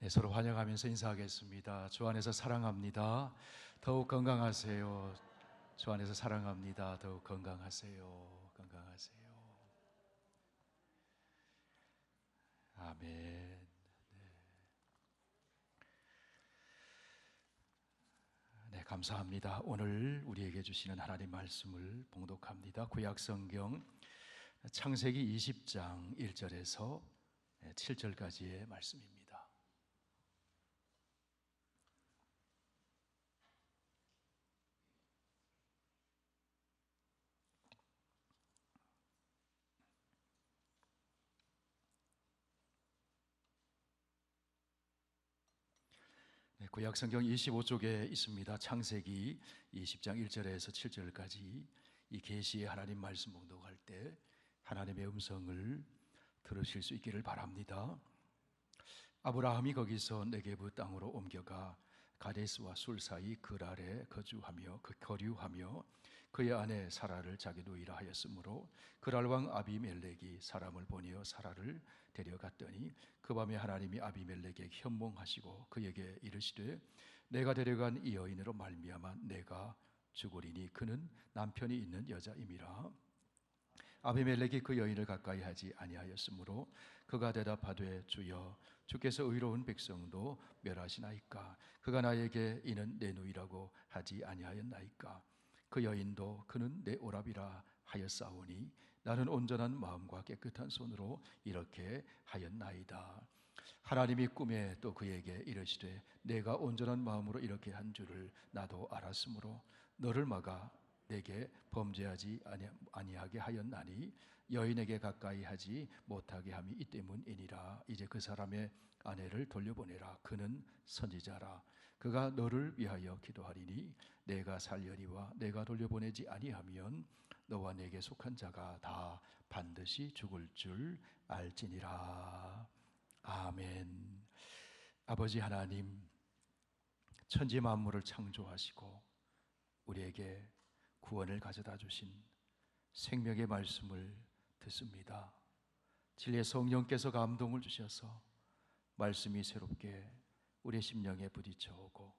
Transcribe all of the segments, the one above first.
네, 서로 환영하면서 인사하겠습니다. 주 안에서 사랑합니다. 더욱 건강하세요. 주 안에서 사랑합니다. 더욱 건강하세요. 건강하세요. 아멘. 네, 감사합니다. 오늘 우리에게 주시는 하나님 말씀을 봉독합니다. 구약성경 창세기 20장 1절에서 7절까지의 말씀입니다. 네, 구약성경 25쪽에 있습니다. 창세기 20장 1절에서 7절까지 이 계시의 하나님 말씀 봉독할 때 하나님의 음성을 들으실 수 있기를 바랍니다. 아브라함이 거기서 네게브 땅으로 옮겨가 가데스와 술 사이 그랄에 거류하며 그의 아내 사라를 자기 누이라 하였으므로 그랄 왕 아비멜렉이 사람을 보내어 사라를 데려갔더니 그 밤에 하나님이 아비멜렉에게 현몽하시고 그에게 이르시되 내가 데려간 이 여인으로 말미암아 내가 죽으리니 그는 남편이 있는 여자임이라. 아비멜렉이 그 여인을 가까이 하지 아니하였으므로 그가 대답하되 주여 주께서 의로운 백성도 멸하시나이까. 그가 나에게 이는 내 누이라고 하지 아니하였나이까. 그 여인도 그는 내 오랍이라 하였사오니 나는 온전한 마음과 깨끗한 손으로 이렇게 하였나이다. 하나님이 꿈에 또 그에게 이르시되 내가 온전한 마음으로 이렇게 한 줄을 나도 알았으므로 너를 막아 내게 범죄하지 아니하게 하였나니 여인에게 가까이 하지 못하게 함이 이 때문이니라. 이제 그 사람의 아내를 돌려보내라. 그는 선지자라. 그가 너를 위하여 기도하리니 내가 살려니와 내가 돌려보내지 아니하면 너와 내게 속한 자가 다 반드시 죽을 줄 알지니라. 아멘. 아버지 하나님, 천지 만물을 창조하시고 우리에게 구원을 가져다 주신 생명의 말씀을 듣습니다. 진리의 성령께서 감동을 주셔서 말씀이 새롭게 우리의 심령에 부딪혀오고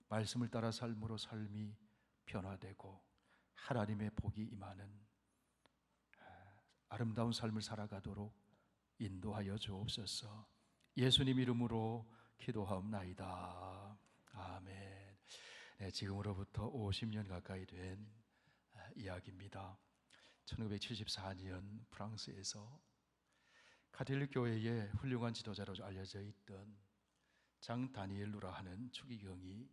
말씀을 따라 삶으로 삶이 변화되고 하나님의 복이 임하는 아름다운 삶을 살아가도록 인도하여 주옵소서. 예수님 이름으로 기도하옵나이다. 아멘. 네, 지금으로부터 50년 가까이 된 이야기입니다. 1974년 프랑스에서 카톨릭 교회의 훌륭한 지도자로 알려져 있던 장 다니엘 루라 하는 추기경이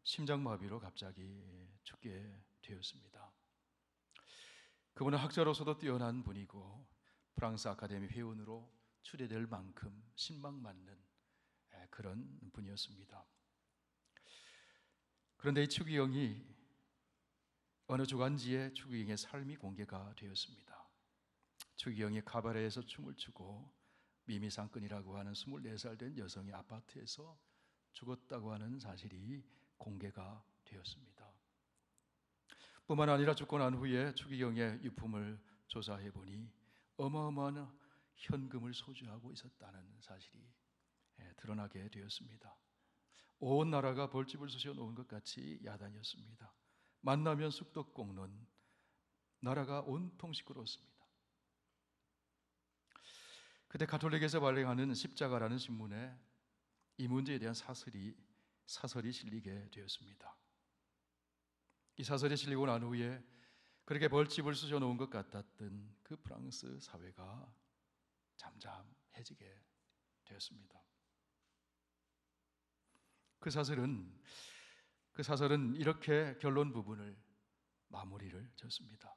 심장마비로 갑자기 죽게 되었습니다. 그분은 학자로서도 뛰어난 분이고 프랑스 아카데미 회원으로 추대될 만큼 신망맞는 그런 분이었습니다. 그런데 이 추기경이 어느 주간지에 추기경의 삶이 공개가 되었습니다. 추기경이 카바레에서 춤을 추고 미미상근이라고 하는 24살 된 여성의 아파트에서 죽었다고 하는 사실이 공개가 되었습니다. 뿐만 아니라 죽고 난 후에 추기경의 유품을 조사해 보니 어마어마한 현금을 소지하고 있었다는 사실이 드러나게 되었습니다. 온 나라가 벌집을 쑤셔 놓은 것 같이 야단이었습니다. 만나면 쑥떡 볶는 나라가 온통 시끄러웠습니다. 그때 가톨릭에서 발행하는 십자가라는 신문에 이 문제에 대한 사설이 실리게 되었습니다. 이 사설이 실리고 난 후에 그렇게 벌집을 쑤셔 놓은 것 같았던 그 프랑스 사회가 잠잠해지게 되었습니다. 그 사설은 이렇게 결론 부분을 마무리를 졌습니다.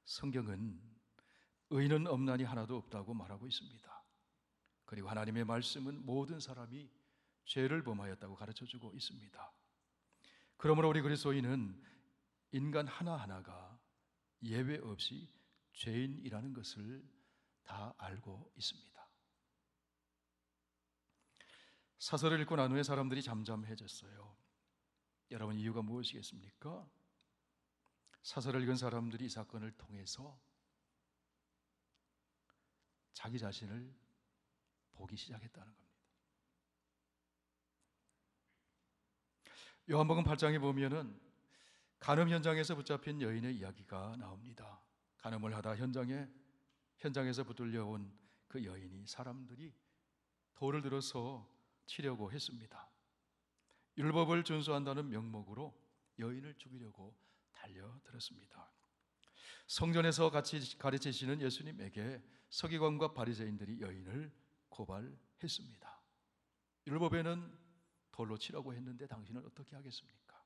성경은 의인은 없나니 하나도 없다고 말하고 있습니다. 그리고 하나님의 말씀은 모든 사람이 죄를 범하였다고 가르쳐주고 있습니다. 그러므로 우리 그리스도인은 인간 하나하나가 예외 없이 죄인이라는 것을 다 알고 있습니다. 사설을 읽고 난 후에 사람들이 잠잠해졌어요. 여러분, 이유가 무엇이겠습니까? 사설을 읽은 사람들이 이 사건을 통해서 자기 자신을 보게 오기 시작했다는 겁니다. 요한복음 8장에 보면은 간음 현장에서 붙잡힌 여인의 이야기가 나옵니다. 간음을 하다 현장에서 붙들려온 그 여인이 사람들이 돌을 들어서 치려고 했습니다. 율법을 준수한다는 명목으로 여인을 죽이려고 달려들었습니다. 성전에서 같이 가르치시는 예수님에게 서기관과 바리새인들이 여인을 고발했습니다. 율법에는 돌로 치라고 했는데 당신은 어떻게 하겠습니까?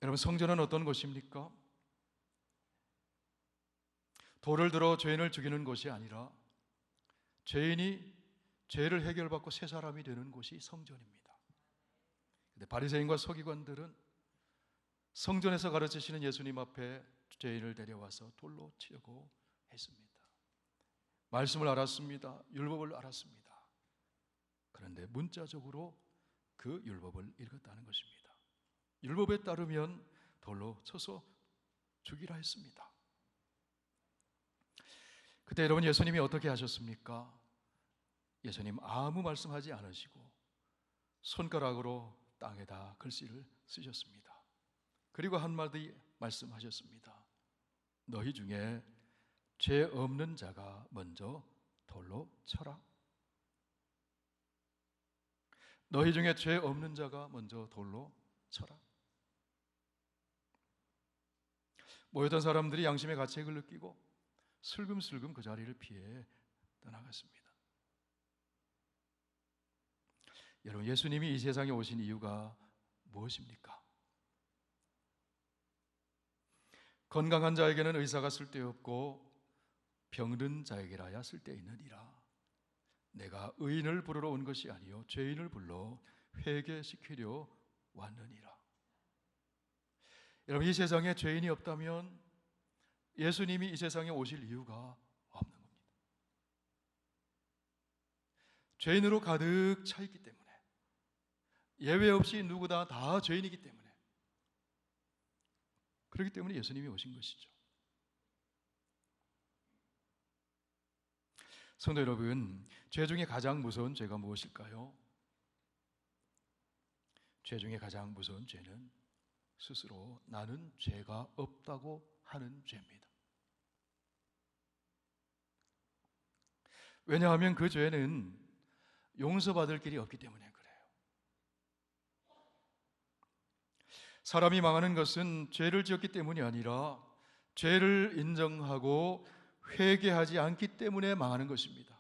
여러분, 성전은 어떤 곳입니까? 돌을 들어 죄인을 죽이는 곳이 아니라 죄인이 죄를 해결받고 새 사람이 되는 곳이 성전입니다. 근데 바리새인과 서기관들은 성전에서 가르치시는 예수님 앞에 죄인을 데려와서 돌로 치려고 했습니다. 말씀을 알았습니다. 율법을 알았습니다. 그런데 문자적으로 그 율법을 읽었다는 것입니다. 율법에 따르면 돌로 쳐서 죽이라 했습니다. 그때 여러분, 예수님이 어떻게 하셨습니까? 예수님 아무 말씀하지 않으시고 손가락으로 땅에다 글씨를 쓰셨습니다. 그리고 한마디 말씀하셨습니다. 너희 중에 죄 없는 자가 먼저 돌로 쳐라. 너희 중에 죄 없는 자가 먼저 돌로 쳐라. 모였던 사람들이 양심의 가책을 느끼고 슬금슬금 그 자리를 피해 떠나갔습니다. 여러분, 예수님이 이 세상에 오신 이유가 무엇입니까? 건강한 자에게는 의사가 쓸데없고 병든 자에게라야 쓸데있느니라. 내가 의인을 부르러 온 것이 아니요 죄인을 불러 회개시키려 왔느니라. 여러분, 이 세상에 죄인이 없다면 예수님이 이 세상에 오실 이유가 없는 겁니다. 죄인으로 가득 차 있기 때문에, 예외 없이 누구나 다 죄인이기 때문에, 그렇기 때문에 예수님이 오신 것이죠. 성도 여러분, 죄 중에 가장 무서운 죄가 무엇일까요? 죄 중에 가장 무서운 죄는 스스로 나는 죄가 없다고 하는 죄입니다. 왜냐하면 그 죄는 용서받을 길이 없기 때문에 그래요. 사람이 망하는 것은 죄를 지었기 때문이 아니라 죄를 인정하고 회개하지 않기 때문에 망하는 것입니다.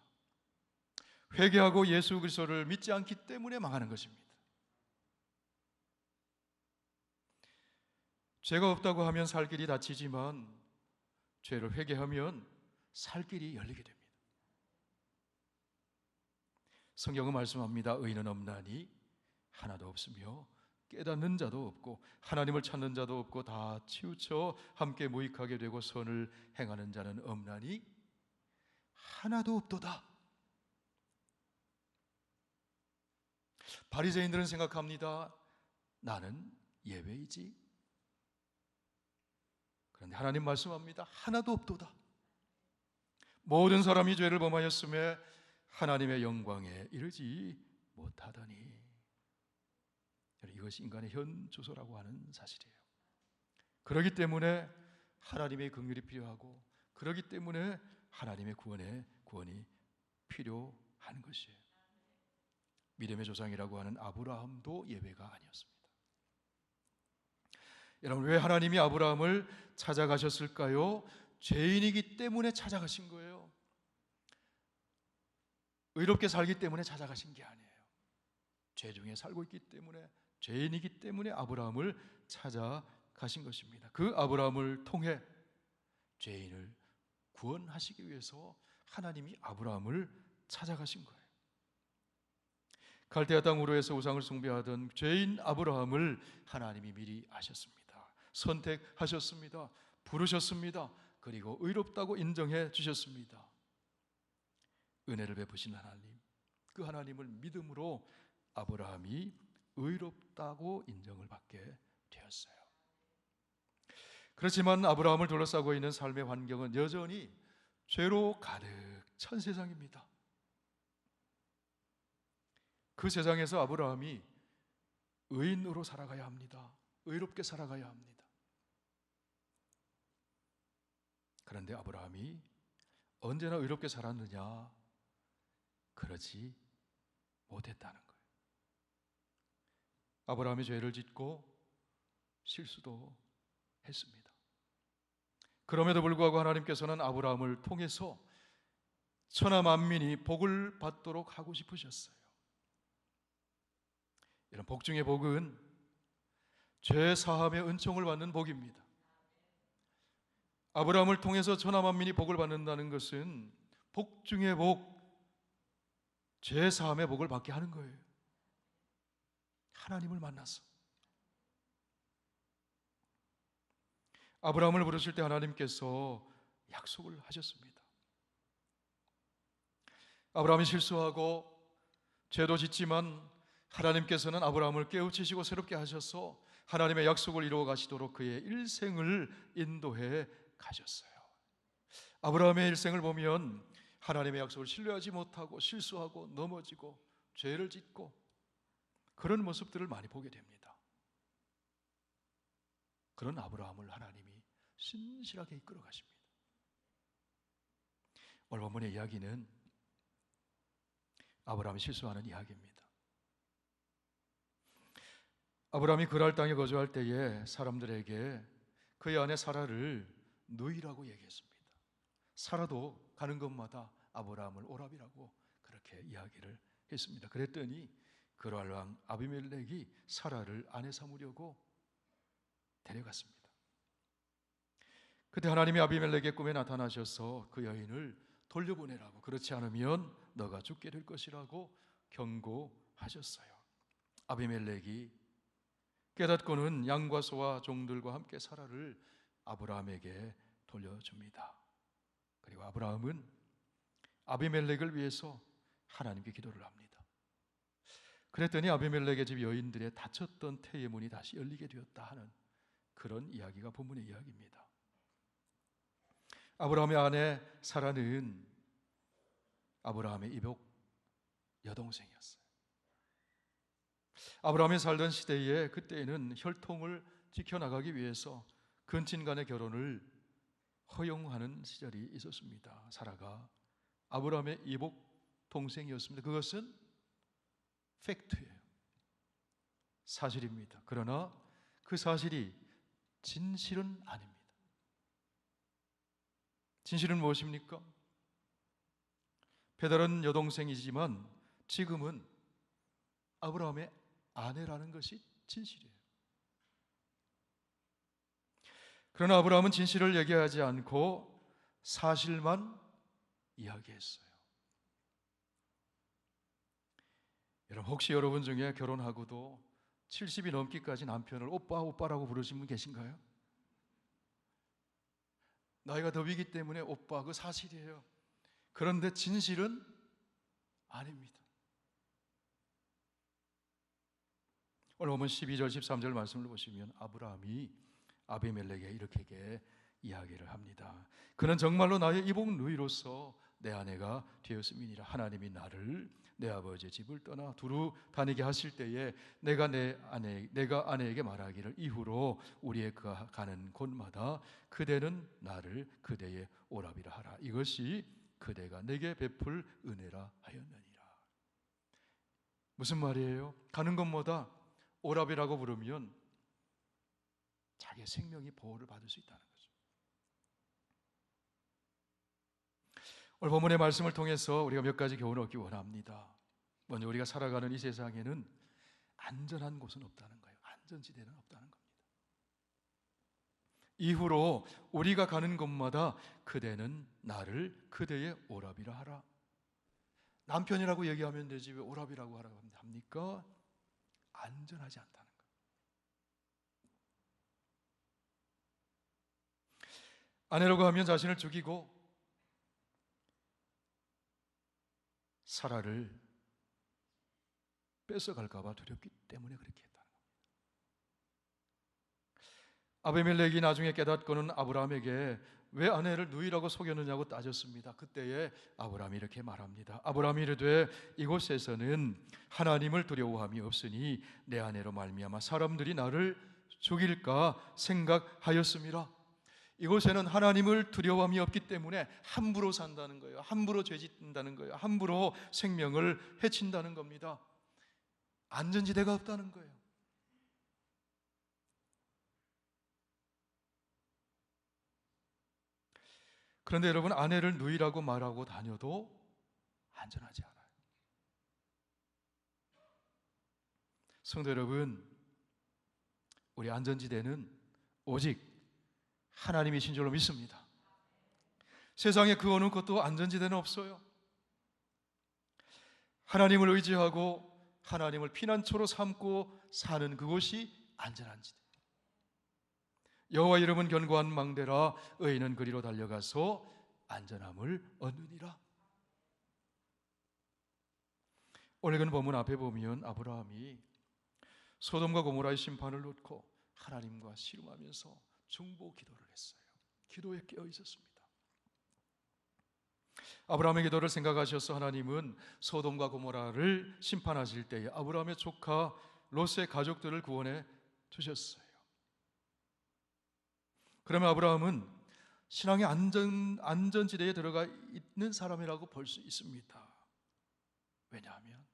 회개하고 예수 그리스도를 믿지 않기 때문에 망하는 것입니다. 죄가 없다고 하면 살 길이 닫히지만 죄를 회개하면 살 길이 열리게 됩니다. 성경은 말씀합니다. 의인은 없나니 하나도 없으며 깨닫는 자도 없고 하나님을 찾는 자도 없고 다 치우쳐 함께 무익하게 되고 선을 행하는 자는 없나니 하나도 없도다. 바리새인들은 생각합니다. 나는 예외이지. 그런데 하나님 말씀합니다. 하나도 없도다. 모든 사람이 죄를 범하였음에 하나님의 영광에 이르지 못하더니. 이것이 인간의 현 주소라고 하는 사실이에요. 그렇기 때문에 하나님의 긍휼이 필요하고, 그렇기 때문에 하나님의 구원이 필요한 것이에요. 믿음의 조상이라고 하는 아브라함도 예외가 아니었습니다. 여러분, 왜 하나님이 아브라함을 찾아가셨을까요? 죄인이기 때문에 찾아가신 거예요. 의롭게 살기 때문에 찾아가신 게 아니에요. 죄 중에 살고 있기 때문에, 죄인이기 때문에 아브라함을 찾아가신 것입니다. 그 아브라함을 통해 죄인을 구원하시기 위해서 하나님이 아브라함을 찾아가신 거예요. 갈대아 땅 우르에서 우상을 숭배하던 죄인 아브라함을 하나님이 미리 아셨습니다. 선택하셨습니다. 부르셨습니다. 그리고 의롭다고 인정해 주셨습니다. 은혜를 베푸신 하나님, 그 하나님을 믿음으로 아브라함이 의롭다고 인정을 받게 되었어요. 그렇지만 아브라함을 둘러싸고 있는 삶의 환경은 여전히 죄로 가득 천 세상입니다. 그 세상에서 아브라함이 의인으로 살아가야 합니다. 의롭게 살아가야 합니다. 그런데 아브라함이 언제나 의롭게 살았느냐? 그러지 못했다는 거예요. 아브라함이 죄를 짓고 실수도 했습니다. 그럼에도 불구하고 하나님께서는 아브라함을 통해서 천하 만민이 복을 받도록 하고 싶으셨어요. 이런 복 중의 복은 죄 사함의 은총을 받는 복입니다. 아브라함을 통해서 천하 만민이 복을 받는다는 것은 복 중의 복, 죄 사함의 복을 받게 하는 거예요. 하나님을 만나서. 아브라함을 부르실 때 하나님께서 약속을 하셨습니다. 아브라함이 실수하고 죄도 짓지만 하나님께서는 아브라함을 깨우치시고 새롭게 하셔서 하나님의 약속을 이루어 가시도록 그의 일생을 인도해 가셨어요. 아브라함의 일생을 보면 하나님의 약속을 신뢰하지 못하고 실수하고 넘어지고 죄를 짓고 그런 모습들을 많이 보게 됩니다. 그런 아브라함을 하나님이 신실하게 이끌어 가십니다. 오늘 본문의 이야기는 아브라함이 실수하는 이야기입니다. 아브라함이 그랄 땅에 거주할 때에 사람들에게 그의 아내 사라를 누이라고 얘기했습니다. 사라도 가는 곳마다 아브라함을 오라비라고 그렇게 이야기를 했습니다. 그랬더니 그랄 왕 아비멜렉이 사라를 아내 삼으려고 데려갔습니다. 그때 하나님이 아비멜렉의 꿈에 나타나셔서 그 여인을 돌려보내라고, 그렇지 않으면 너가 죽게 될 것이라고 경고하셨어요. 아비멜렉이 깨닫고는 양과 소와 종들과 함께 사라를 아브라함에게 돌려줍니다. 그리고 아브라함은 아비멜렉을 위해서 하나님께 기도를 합니다. 그랬더니 아비멜렉의 집 여인들의 닫혔던 태의 문이 다시 열리게 되었다 하는 그런 이야기가 본문의 이야기입니다. 아브라함의 아내 사라는 아브라함의 이복 여동생이었어요. 아브라함이 살던 시대에 그때에는 혈통을 지켜나가기 위해서 근친 간의 결혼을 허용하는 시절이 있었습니다. 사라가 아브라함의 이복 동생이었습니다. 그것은 팩트예요. 사실입니다. 그러나 그 사실이 진실은 아닙니다. 진실은 무엇입니까? 배달은 여동생이지만 지금은 아브라함의 아내라는 것이 진실이에요. 그러나 아브라함은 진실을 얘기하지 않고 사실만 이야기했어요. 여러분, 혹시 여러분 중에 결혼하고도 70이 넘기까지 남편을 오빠 오빠라고 부르신 분 계신가요? 나이가 더 위기 때문에 오빠, 그 사실이에요. 그런데 진실은 아닙니다. 오늘 보면 12절 13절 말씀을 보시면 아브라함이 아비멜렉에게 이렇게 이야기를 합니다. 그는 정말로 나의 이복 누이로서 내 아내가 되었음이니라. 하나님이 나를 내 아버지의 집을 떠나 두루 다니게 하실 때에 내가 아내에게 말하기를 이후로 우리의 가는 곳마다 그대는 나를 그대의 오라비라 하라. 이것이 그대가 내게 베풀 은혜라 하였느니라. 무슨 말이에요? 가는 곳마다 오라비라고 부르면 자기의 생명이 보호를 받을 수 있다는 거죠. 오늘 본문의 말씀을 통해서 우리가 몇 가지 교훈을 얻기 원합니다. 먼저 우리가 살아가는 이 세상에는 안전한 곳은 없다는 거예요. 안전지대는 없다는 겁니다. 이후로 우리가 가는 곳마다 그대는 나를 그대의 오라비라 하라. 남편이라고 얘기하면 되지 왜 오라비라고 하라고 합니까? 안전하지 않다는 거예요. 아내라고 하면 자신을 죽이고 사라를 뺏어갈까 봐 두렵기 때문에 그렇게 했다는 겁니다. 아비멜렉이 나중에 깨닫고는 아브라함에게 왜 아내를 누이라고 속였느냐고 따졌습니다. 그때에 아브라함이 이렇게 말합니다. 아브라함이 이르되 이곳에서는 하나님을 두려워함이 없으니 내 아내로 말미암아 사람들이 나를 죽일까 생각하였습니다. 이곳에는 하나님을 두려워함이 없기 때문에 함부로 산다는 거예요. 함부로 죄짓는다는 거예요. 함부로 생명을 해친다는 겁니다. 안전지대가 없다는 거예요. 그런데 여러분, 아내를 누이라고 말하고 다녀도 안전하지 않아요. 성도 여러분, 우리 안전지대는 오직 하나님이신 줄로 믿습니다. 세상에 그 어느 것도 안전지대는 없어요. 하나님을 의지하고 하나님을 피난처로 삼고 사는 그곳이 안전한 지대. 여호와 이름은 견고한 망대라 의인은 그리로 달려가서 안전함을 얻느니라. 오늘 그 본문 앞에 보면 아브라함이 소돔과 고모라의 심판을 놓고 하나님과 씨름하면서 중보 기도를 했어요. 기도에 깨어 있었습니다. 아브라함의 기도를 생각하셔서 하나님은 소돔과 고모라를 심판하실 때에 아브라함의 조카 롯의 가족들을 구원해 주셨어요. 그러면 아브라함은 신앙의 안전지대에 들어가 있는 사람이라고 볼 수 있습니다. 왜냐하면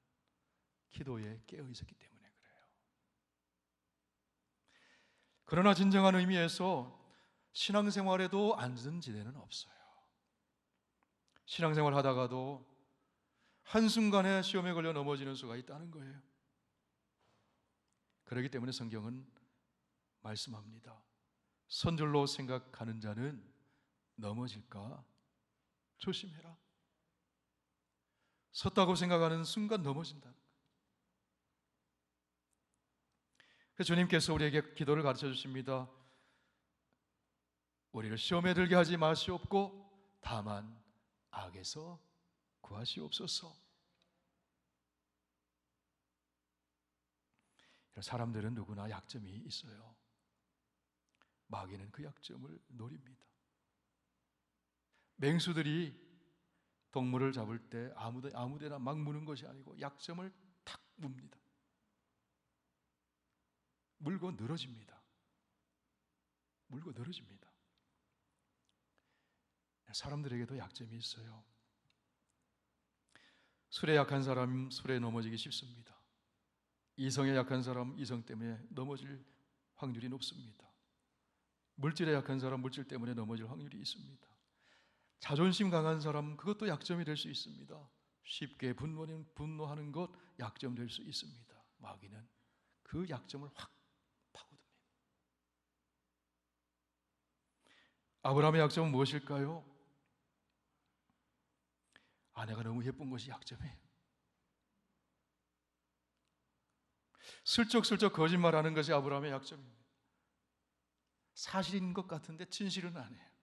기도에 깨어 있었기 때문에 그래요. 그러나 진정한 의미에서 신앙생활에도 안전지대는 없어요. 신앙생활 하다가도 한순간에 시험에 걸려 넘어지는 수가 있다는 거예요. 그렇기 때문에 성경은 말씀합니다. 선줄로 생각하는 자는 넘어질까 조심해라. 섰다고 생각하는 순간 넘어진다. 그래서 주님께서 우리에게 기도를 가르쳐 주십니다. 우리를 시험에 들게 하지 마시옵고 다만 악에서 구하시옵소서. 사람들은 누구나 약점이 있어요. 마귀는 그 약점을 노립니다. 맹수들이 동물을 잡을 때 아무데나 막 무는 것이 아니고 약점을 탁 뭅니다. 물고 늘어집니다. 물고 늘어집니다. 사람들에게도 약점이 있어요. 술에 약한 사람 술에 넘어지기 쉽습니다. 이성에 약한 사람 이성 때문에 넘어질 확률이 높습니다. 물질에 약한 사람 물질 때문에 넘어질 확률이 있습니다. 자존심 강한 사람 그것도 약점이 될 수 있습니다. 쉽게 분노하는 것 약점 될 수 있습니다. 마귀는 그 약점을 확 파고듭니다. 아브라함의 약점은 무엇일까요? 아내가 너무 예쁜 것이 약점이에요. 슬쩍슬쩍 거짓말하는 것이 아브라함의 약점입니다. 사실인 것 같은데 진실은 아니에요.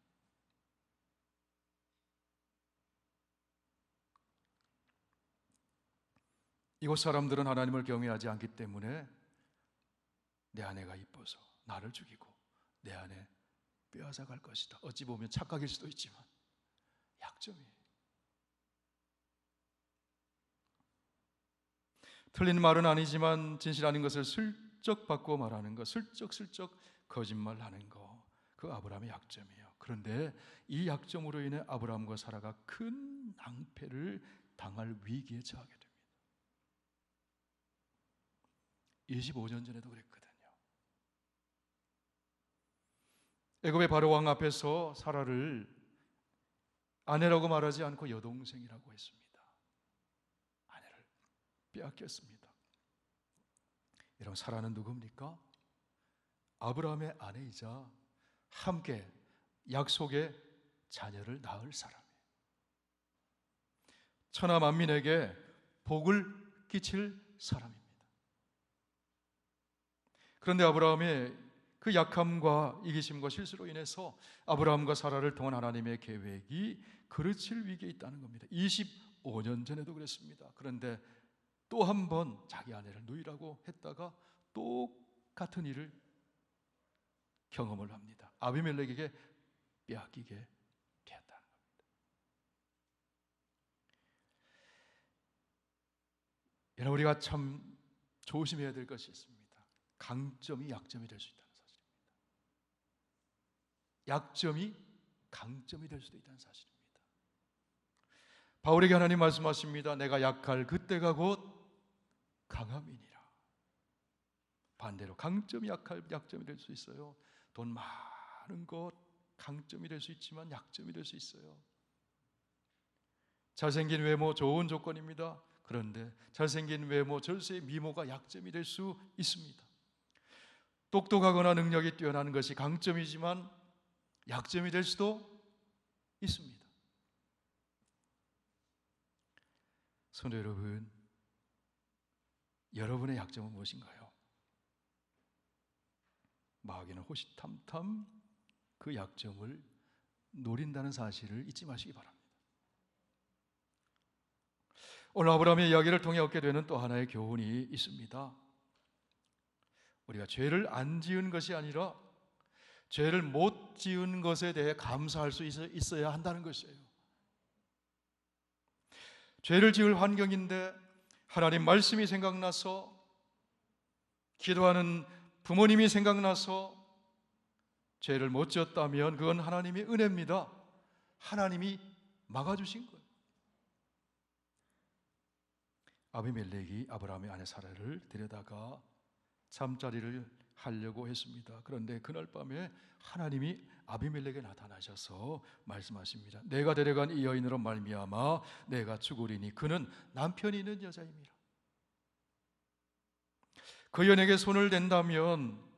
이곳 사람들은 하나님을 경외하지 않기 때문에 내 아내가 이뻐서 나를 죽이고 내 아내 빼앗아 갈 것이다. 어찌 보면 착각일 수도 있지만 약점이에요. 틀린 말은 아니지만 진실 아닌 것을 슬쩍 바꿔 말하는 것, 슬쩍슬쩍 거짓말하는 것, 그 아브라함의 약점이에요. 그런데 이 약점으로 인해 아브라함과 사라가 큰 낭패를 당할 위기에 처하게 됩니다. 25년 전에도 그랬거든요. 애굽의 바로 왕 앞에서 사라를 아내라고 말하지 않고 여동생이라고 했습니다. 아내를 빼앗겼습니다. 여러분, 사라는 누굽니까? 아브라함의 아내이자 함께 약속의 자녀를 낳을 사람이에요. 천하 만민에게 복을 끼칠 사람입니다. 그런데 아브라함의 그 약함과 이기심과 실수로 인해서 아브라함과 사라를 통한 하나님의 계획이 그르칠 위기에 있다는 겁니다. 25년 전에도 그랬습니다. 그런데 또 한 번 자기 아내를 누이라고 했다가 똑같은 일을 경험을 합니다. 아비멜렉에게 빼앗기게 되었다는 겁니다. 여러분, 우리가 참 조심해야 될 것이 있습니다. 강점이 약점이 될 수 있다는 사실입니다. 약점이 강점이 될 수도 있다는 사실입니다. 바울에게 하나님 말씀하십니다. 내가 약할 그때가 곧 강함이니라. 반대로 강점이 약점이 될 수 있어요. 돈 많은 것 강점이 될 수 있지만 약점이 될 수 있어요. 잘생긴 외모 좋은 조건입니다. 그런데 잘생긴 외모, 절세의 미모가 약점이 될 수 있습니다. 똑똑하거나 능력이 뛰어나는 것이 강점이지만 약점이 될 수도 있습니다. 성도 여러분, 여러분의 약점은 무엇인가요? 마귀는 호시탐탐 그 약점을 노린다는 사실을 잊지 마시기 바랍니다. 오늘 아브라함의 이야기를 통해 얻게 되는 또 하나의 교훈이 있습니다. 우리가 죄를 안 지은 것이 아니라 죄를 못 지은 것에 대해 감사할 수 있어야 한다는 것이에요. 죄를 지을 환경인데 하나님 말씀이 생각나서, 기도하는 부모님이 생각나서 죄를 못 지었다면 그건 하나님의 은혜입니다. 하나님이 막아주신 거예요. 아비멜렉이 아브라함의 아내 사라를 데려다가 잠자리를 하려고 했습니다. 그런데 그날 밤에 하나님이 아비멜렉에 나타나셔서 말씀하십니다. 내가 데려간 이 여인으로 말미암아 내가 죽으리니 그는 남편이 있는 여자입니다. 그 여인에게 손을 댄다면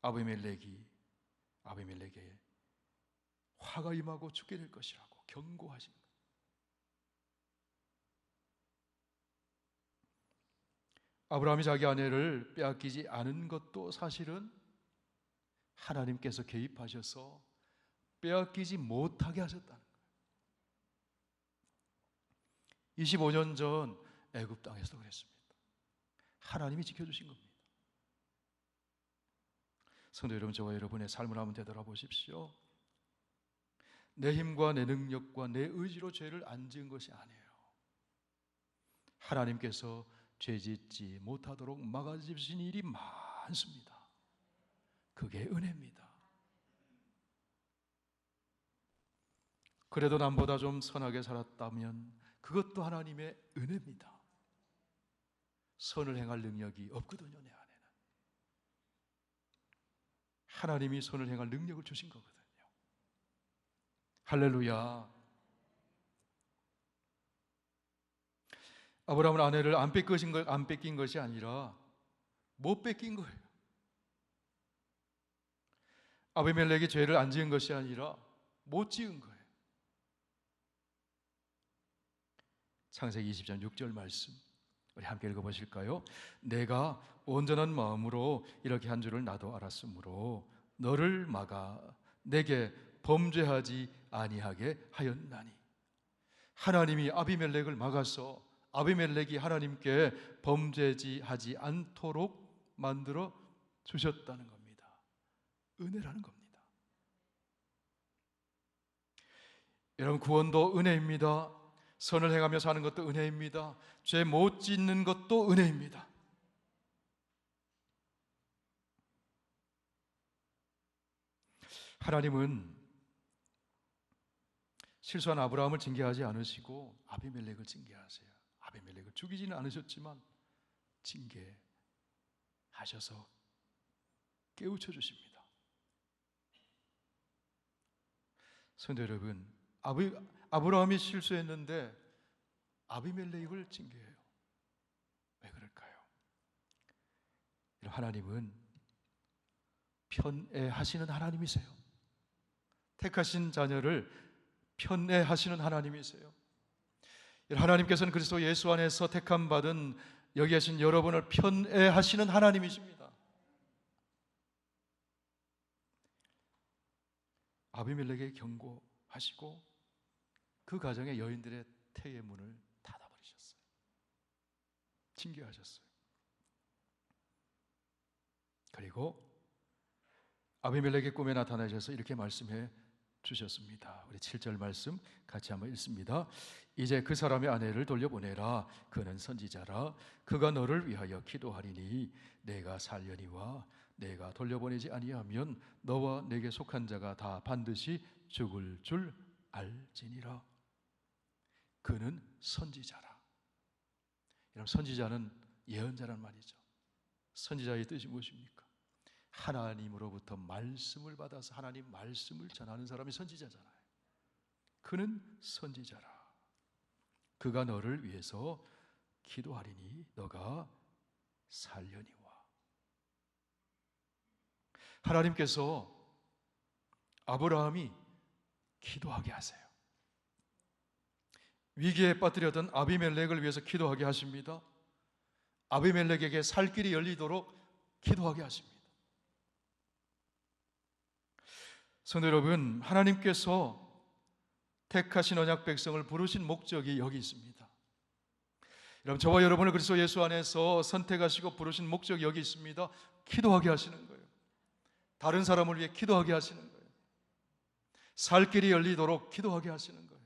아비멜렉에 화가 임하고 죽게 될 것이라고 경고하신 거예요. 아브라함이 자기 아내를 빼앗기지 않은 것도 사실은 하나님께서 개입하셔서 빼앗기지 못하게 하셨다는 거예요. 25년 전 애굽 땅에서도 그랬습니다. 하나님이 지켜주신 겁니다. 성도 여러분, 저와 여러분의 삶을 한번 되돌아보십시오. 내 힘과 내 능력과 내 의지로 죄를 안 지은 것이 아니에요. 하나님께서 죄 짓지 못하도록 막아주신 일이 많습니다. 그게 은혜입니다. 그래도 남보다 좀 선하게 살았다면 그것도 하나님의 은혜입니다. 선을 행할 능력이 없거든요, 내 안에는. 하나님이 선을 행할 능력을 주신 거거든요. 할렐루야. 아브라함은 아내를 안 뺏긴 것이 아니라 못 뺏긴 거예요. 아비멜렉이 죄를 안 지은 것이 아니라 못 지은 거예요. 창세기 20장 6절 말씀 우리 함께 읽어보실까요? 내가 온전한 마음으로 이렇게 한 줄을 나도 알았으므로 너를 막아 내게 범죄하지 아니하게 하였나니. 하나님이 아비멜렉을 막아서 아비멜렉이 하나님께 범죄하지 않도록 만들어 주셨다는 겁니다. 은혜라는 겁니다. 여러분, 구원도 은혜입니다. 선을 행하며 사는 것도 은혜입니다. 죄 못 짓는 것도 은혜입니다. 하나님은 실수한 아브라함을 징계하지 않으시고 아비멜렉을 징계하세요. 아비멜렉을 죽이지는 않으셨지만 징계하셔서 깨우쳐 주십니다. 성도 여러분, 아브라함이 실수했는데 아비멜렉을 징계해요. 왜 그럴까요? 하나님은 편애하시는 하나님이세요. 택하신 자녀를 편애하시는 하나님이세요. 하나님께서는 그리스도 예수 안에서 택함 받은 여기 계신 여러분을 편애하시는 하나님이십니다. 아비멜렉에게 경고하시고 그 가정의 여인들의 태의 문을 닫아버리셨어요. 징계하셨어요. 그리고 아비멜렉의 꿈에 나타나셔서 이렇게 말씀해 주셨습니다. 우리 7절 말씀 같이 한번 읽습니다. 이제 그 사람의 아내를 돌려보내라. 그는 선지자라. 그가 너를 위하여 기도하리니 내가 살려니와 내가 돌려보내지 아니하면 너와 내게 속한 자가 다 반드시 죽을 줄 알지니라. 그는 선지자라. 여러분, 선지자는 예언자란 말이죠. 선지자의 뜻이 무엇입니까? 하나님으로부터 말씀을 받아서 하나님 말씀을 전하는 사람이 선지자잖아요. 그는 선지자라. 그가 너를 위해서 기도하리니 너가 살려니와. 하나님께서 아브라함이 기도하게 하세요. 위기에 빠뜨렸던 아비멜렉을 위해서 기도하게 하십니다. 아비멜렉에게 살 길이 열리도록 기도하게 하십니다. 성도 여러분, 하나님께서 택하신 언약 백성을 부르신 목적이 여기 있습니다. 여러분, 저와 여러분을 그리스도 예수 안에서 선택하시고 부르신 목적이 여기 있습니다. 기도하게 하시는 거예요. 다른 사람을 위해 기도하게 하시는 거예요. 살 길이 열리도록 기도하게 하시는 거예요.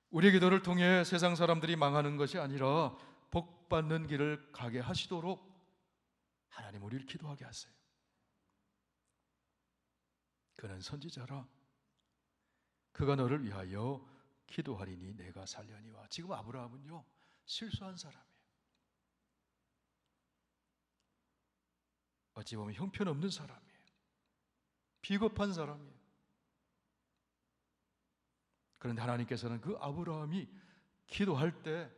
우리의 기도를 통해 세상 사람들이 망하는 것이 아니라 복 받는 길을 가게 하시도록 하나님 우리를 기도하게 하세요. 그는 선지자라. 그가 너를 위하여 기도하리니 내가 살려니와. 지금 아브라함은요, 실수한 사람이에요. 어찌 보면 형편없는 사람이에요. 비겁한 사람이에요. 그런데 하나님께서는 그 아브라함이 기도할 때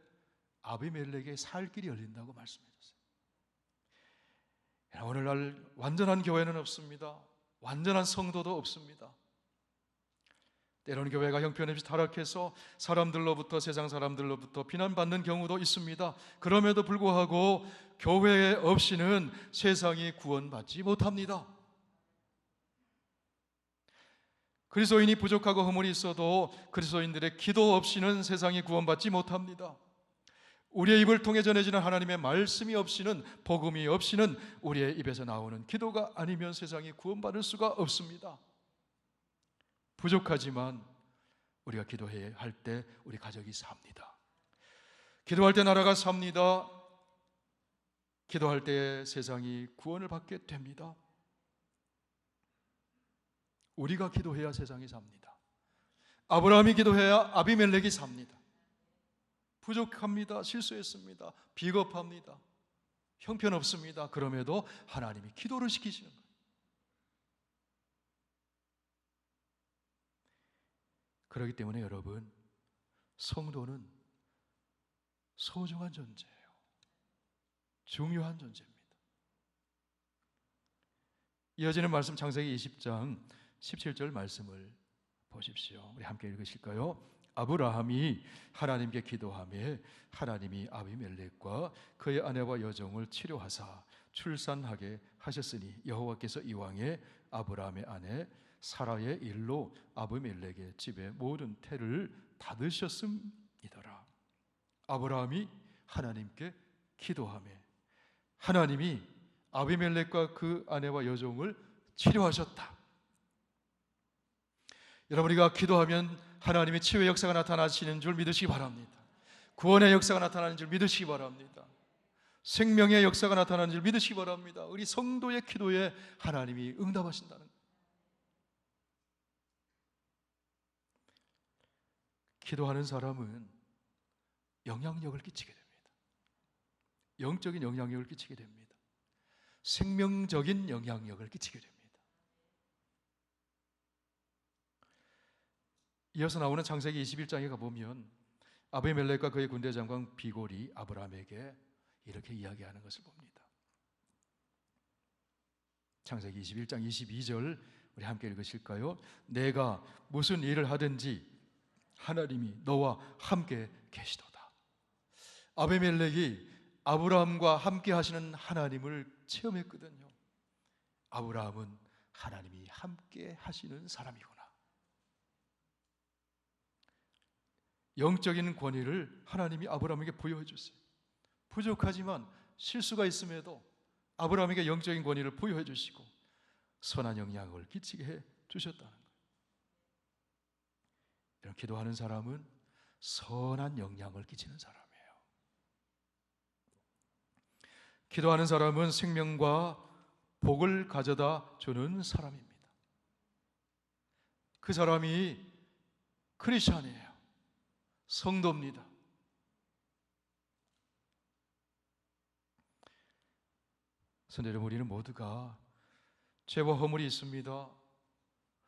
아비멜렉의 살 길이 열린다고 말씀해 주세요. 오늘날 완전한 교회는 없습니다. 완전한 성도도 없습니다. 때로는 교회가 형편없이 타락해서 사람들로부터, 세상 사람들로부터 비난받는 경우도 있습니다. 그럼에도 불구하고 교회 없이는 세상이 구원받지 못합니다. 그리스도인이 부족하고 허물이 있어도 그리스도인들의 기도 없이는 세상이 구원받지 못합니다. 우리의 입을 통해 전해지는 하나님의 말씀이 없이는, 복음이 없이는 우리의 입에서 나오는 기도가 아니면 세상이 구원받을 수가 없습니다. 부족하지만 우리가 기도해야 할 때 우리 가족이 삽니다. 기도할 때 나라가 삽니다. 기도할 때 세상이 구원을 받게 됩니다. 우리가 기도해야 세상이 삽니다. 아브라함이 기도해야 아비멜렉이 삽니다. 부족합니다. 실수했습니다. 비겁합니다. 형편없습니다. 그럼에도 하나님이 기도를 시키시는 거예요. 그렇기 때문에 여러분, 성도는 소중한 존재예요. 중요한 존재입니다. 이어지는 말씀, 창세기 20장 17절 말씀을 보십시오. 우리 함께 읽으실까요? 아브라함이 하나님께 기도하며 하나님이 아비멜렉과 그의 아내와 여종을 치료하사 출산하게 하셨으니 여호와께서 이왕에 아브라함의 아내 사라의 일로 아비멜렉의 집에 모든 태를 닫으셨음이더라. 아브라함이 하나님께 기도하며 하나님이 아비멜렉과 그 아내와 여종을 치료하셨다. 여러분, 우리가 기도하면 하나님의 치유의 역사가 나타나시는 줄 믿으시기 바랍니다. 구원의 역사가 나타나는 줄 믿으시기 바랍니다. 생명의 역사가 나타나는 줄 믿으시기 바랍니다. 우리 성도의 기도에 하나님이 응답하신다는 거예요. 기도하는 사람은 영향력을 끼치게 됩니다. 영적인 영향력을 끼치게 됩니다. 생명적인 영향력을 끼치게 됩니다. 이어서 나오는 창세기 21장에 가보면 아비멜렉과 그의 군대 장관 비골이 아브라함에게 이렇게 이야기하는 것을 봅니다. 창세기 21장 22절 우리 함께 읽으실까요? 내가 무슨 일을 하든지 하나님이 너와 함께 계시도다. 아비멜렉이 아브라함과 함께 하시는 하나님을 체험했거든요. 아브라함은 하나님이 함께 하시는 사람이구나. 영적인 권위를 하나님이 아브라함에게 부여해 줬어요. 부족하지만 실수가 있음에도 아브라함에게 영적인 권위를 부여해 주시고 선한 영향을 끼치게 해 주셨다는 거예요. 이런 기도하는 사람은 선한 영향을 끼치는 사람이에요. 기도하는 사람은 생명과 복을 가져다 주는 사람입니다. 그 사람이 크리스찬이에요. 성도입니다. 성도 여러분, 우리는 모두가 죄와 허물이 있습니다.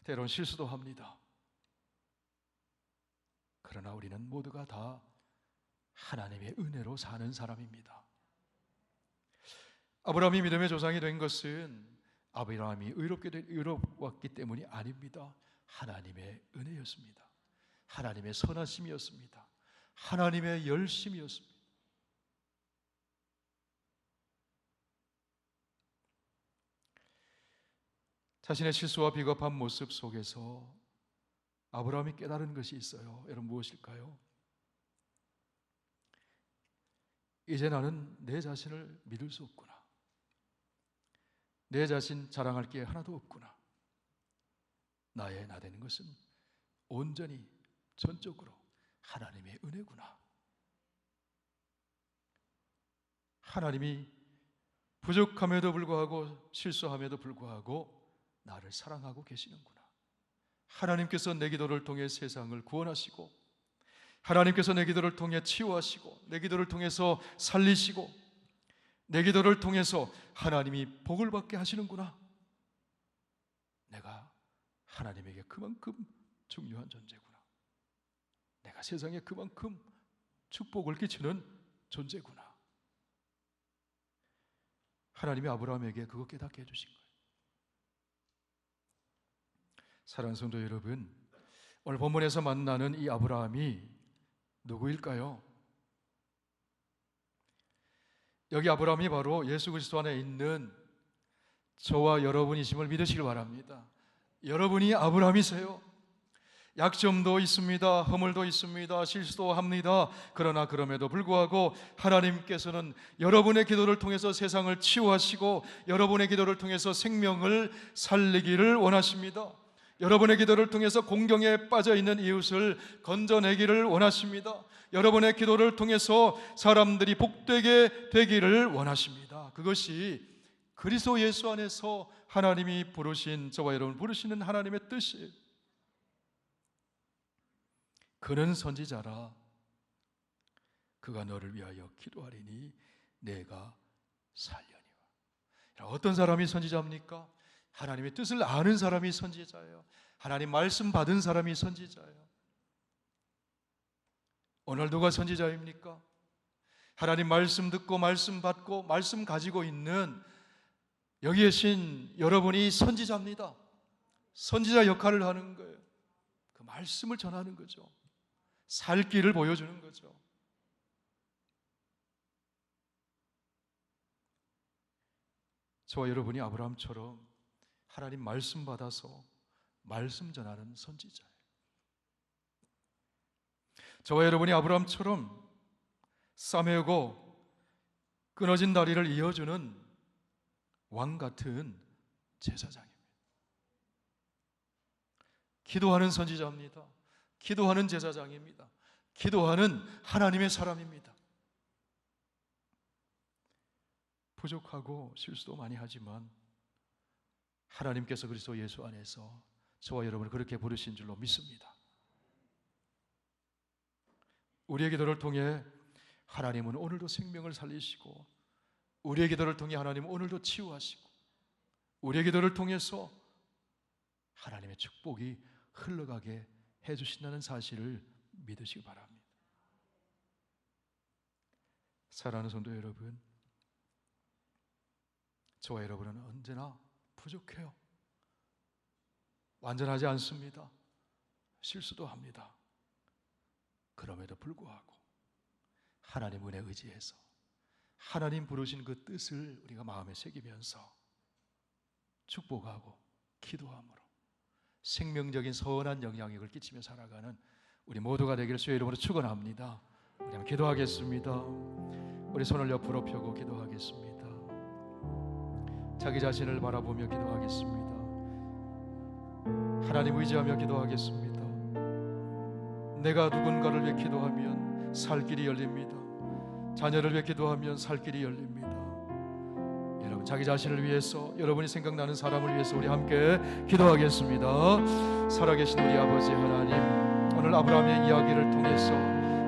때론 실수도 합니다. 그러나 우리는 모두가 다 하나님의 은혜로 사는 사람입니다. 아브라함이 믿음의 조상이 된 것은 아브라함이 의롭웠기 때문이 아닙니다. 하나님의 은혜였습니다. 하나님의 선하심이었습니다. 하나님의 열심이었습니다. 자신의 실수와 비겁한 모습 속에서 아브라함이 깨달은 것이 있어요. 여러분, 무엇일까요? 이제 나는 내 자신을 믿을 수 없구나. 내 자신 자랑할 게 하나도 없구나. 나의 나 되는 것은 온전히 전적으로 하나님의 은혜구나. 하나님이 부족함에도 불구하고 실수함에도 불구하고 나를 사랑하고 계시는구나. 하나님께서 내 기도를 통해 세상을 구원하시고, 하나님께서 내 기도를 통해 치유하시고, 내 기도를 통해서 살리시고, 내 기도를 통해서 하나님이 복을 받게 하시는구나. 내가 하나님에게 그만큼 중요한 존재구나. 내가 세상에 그만큼 축복을 끼치는 존재구나. 하나님이 아브라함에게 그거 깨닫게 해주신 거예요. 사랑하는 성도 여러분, 오늘 본문에서 만나는 이 아브라함이 누구일까요? 여기 아브라함이 바로 예수 그리스도 안에 있는 저와 여러분이심을 믿으시길 바랍니다. 여러분이 아브라함이세요. 약점도 있습니다. 허물도 있습니다. 실수도 합니다. 그러나 그럼에도 불구하고 하나님께서는 여러분의 기도를 통해서 세상을 치유하시고 여러분의 기도를 통해서 생명을 살리기를 원하십니다. 여러분의 기도를 통해서 공경에 빠져있는 이웃을 건져내기를 원하십니다. 여러분의 기도를 통해서 사람들이 복되게 되기를 원하십니다. 그것이 그리스도 예수 안에서 하나님이 부르신, 저와 여러분 부르시는 하나님의 뜻이에요. 그는 선지자라. 그가 너를 위하여 기도하리니 내가 살려니와. 어떤 사람이 선지자입니까? 하나님의 뜻을 아는 사람이 선지자예요. 하나님 말씀 받은 사람이 선지자예요. 오늘 누가 선지자입니까? 하나님 말씀 듣고 말씀 받고 말씀 가지고 있는 여기 계신 여러분이 선지자입니다. 선지자 역할을 하는 거예요. 그 말씀을 전하는 거죠. 살 길을 보여주는 거죠. 저와 여러분이 아브라함처럼 하나님 말씀 받아서 말씀 전하는 선지자예요. 저와 여러분이 아브라함처럼 싸매고 끊어진 다리를 이어주는 왕 같은 제사장입니다. 기도하는 선지자입니다. 기도하는 제사장입니다. 기도하는 하나님의 사람입니다. 부족하고 실수도 많이 하지만 하나님께서 그리스도 예수 안에서 저와 여러분을 그렇게 부르신 줄로 믿습니다. 우리의 기도를 통해 하나님은 오늘도 생명을 살리시고, 우리의 기도를 통해 하나님은 오늘도 치유하시고, 우리의 기도를 통해서 하나님의 축복이 흘러가게 해주신다는 사실을 믿으시기 바랍니다. 사랑하는 성도 여러분, 저와 여러분은 언제나 부족해요. 완전하지 않습니다. 실수도 합니다. 그럼에도 불구하고 하나님 은혜에 의지해서 하나님 부르신 그 뜻을 우리가 마음에 새기면서 축복하고 기도함으로 생명적인 선한 영향력을 끼치며 살아가는 우리 모두가 되기를 주의 이름으로 축원합니다. 우리 한번 기도하겠습니다. 우리 손을 옆으로 펴고 기도하겠습니다. 자기 자신을 바라보며 기도하겠습니다. 하나님 의지하며 기도하겠습니다. 내가 누군가를 위해 기도하면 살 길이 열립니다. 자녀를 위해 기도하면 살 길이 열립니다. 여러분, 자기 자신을 위해서, 여러분이 생각나는 사람을 위해서 우리 함께 기도하겠습니다. 살아계신 우리 아버지 하나님, 오늘 아브라함의 이야기를 통해서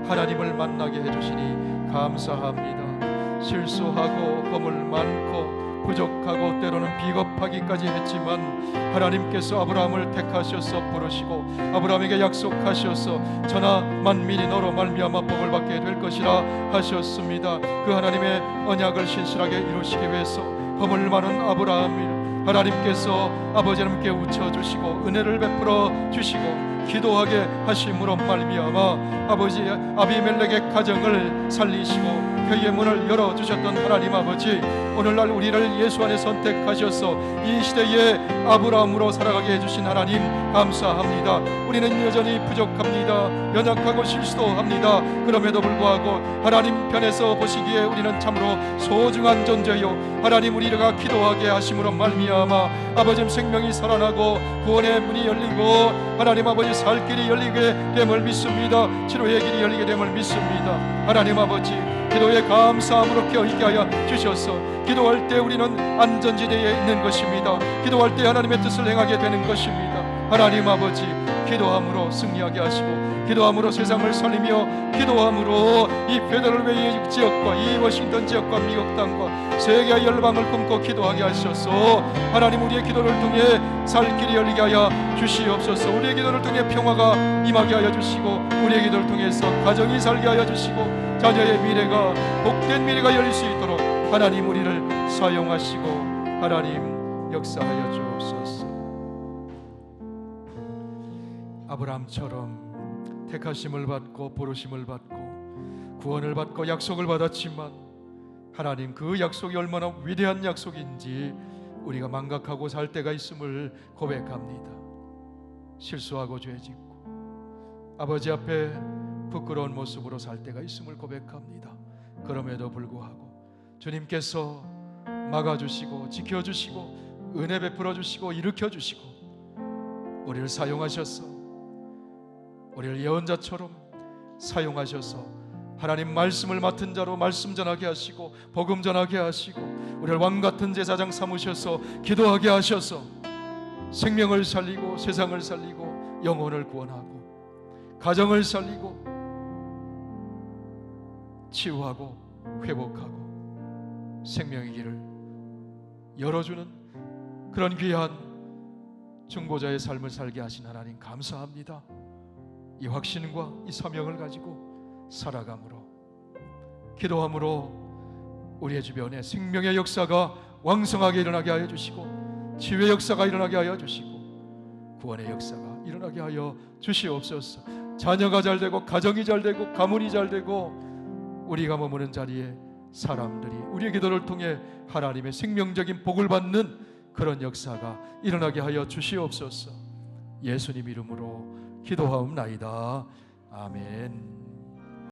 하나님을 만나게 해주시니 감사합니다. 실수하고 허물 많고 부족하고 때로는 비겁하기까지 했지만 하나님께서 아브라함을 택하셔서 부르시고 아브라함에게 약속하셔서 천하 만민이 너로 말미암아 복을 받게 될 것이라 하셨습니다. 그 하나님의 언약을 신실하게 이루시기 위해서 허물 많은 아브라함을 하나님께서 아버지 하나님께 웃쳐주시고 은혜를 베풀어 주시고 기도하게 하심으로 말미암아 아버지 아비멜렉의 가정을 살리시고 교회의 문을 열어주셨던 하나님 아버지, 오늘날 우리를 예수 안에 선택하셔서 이 시대에 아브라함으로 살아가게 해주신 하나님 감사합니다. 우리는 여전히 부족합니다. 연약하고 실수도 합니다. 그럼에도 불구하고 하나님 편에서 보시기에 우리는 참으로 소중한 존재요, 하나님 우리가 기도하게 하심으로 말미암아 아버지 생명이 살아나고 구원의 문이 열리고 하나님 아버지 살 길이 열리게 됨을 믿습니다. 치료의 길이 열리게 됨을 믿습니다. 하나님 아버지, 기도에 감사함으로 껴있게 하여 주셔서 기도할 때 우리는 안전지대에 있는 것입니다. 기도할 때 하나님의 뜻을 행하게 되는 것입니다. 하나님 아버지, 기도함으로 승리하게 하시고 기도함으로 세상을 살리며 기도함으로 이 페더럴웨이 지역과 이 워싱턴 지역과 미국 땅과 세계 열방을 꿈꿔 기도하게 하셔서 하나님 우리의 기도를 통해 살 길이 열리게 하여 주시옵소서. 우리의 기도를 통해 평화가 임하게 하여 주시고 우리의 기도를 통해서 가정이 살게 하여 주시고 자녀의 미래가 복된 미래가 열릴 수 있도록 하나님 우리를 사용하시고 하나님 역사하여 주옵소서. 아브라함처럼 택하심을 받고 부르심을 받고 구원을 받고 약속을 받았지만 하나님 그 약속이 얼마나 위대한 약속인지 우리가 망각하고 살 때가 있음을 고백합니다. 실수하고 죄짓고 아버지 앞에 부끄러운 모습으로 살 때가 있음을 고백합니다. 그럼에도 불구하고 주님께서 막아주시고 지켜주시고 은혜 베풀어 주시고 일으켜주시고 우리를 사용하셔서 우리를 예언자처럼 사용하셔서 하나님 말씀을 맡은 자로 말씀 전하게 하시고 복음 전하게 하시고 우리를 왕같은 제사장 삼으셔서 기도하게 하셔서 생명을 살리고 세상을 살리고 영혼을 구원하고 가정을 살리고 치유하고 회복하고 생명의 길을 열어주는 그런 귀한 중보자의 삶을 살게 하신 하나님 감사합니다. 이 확신과 이 사명을 가지고 살아감으로 기도함으로 우리의 주변에 생명의 역사가 왕성하게 일어나게 하여 주시고 치유의 역사가 일어나게 하여 주시고 구원의 역사가 일어나게 하여 주시옵소서. 자녀가 잘 되고 가정이 잘 되고 가문이 잘 되고 우리가 머무는 자리에 사람들이 우리의 기도를 통해 하나님의 생명적인 복을 받는 그런 역사가 일어나게 하여 주시옵소서. 예수님 이름으로 기도하옵나이다. 아멘.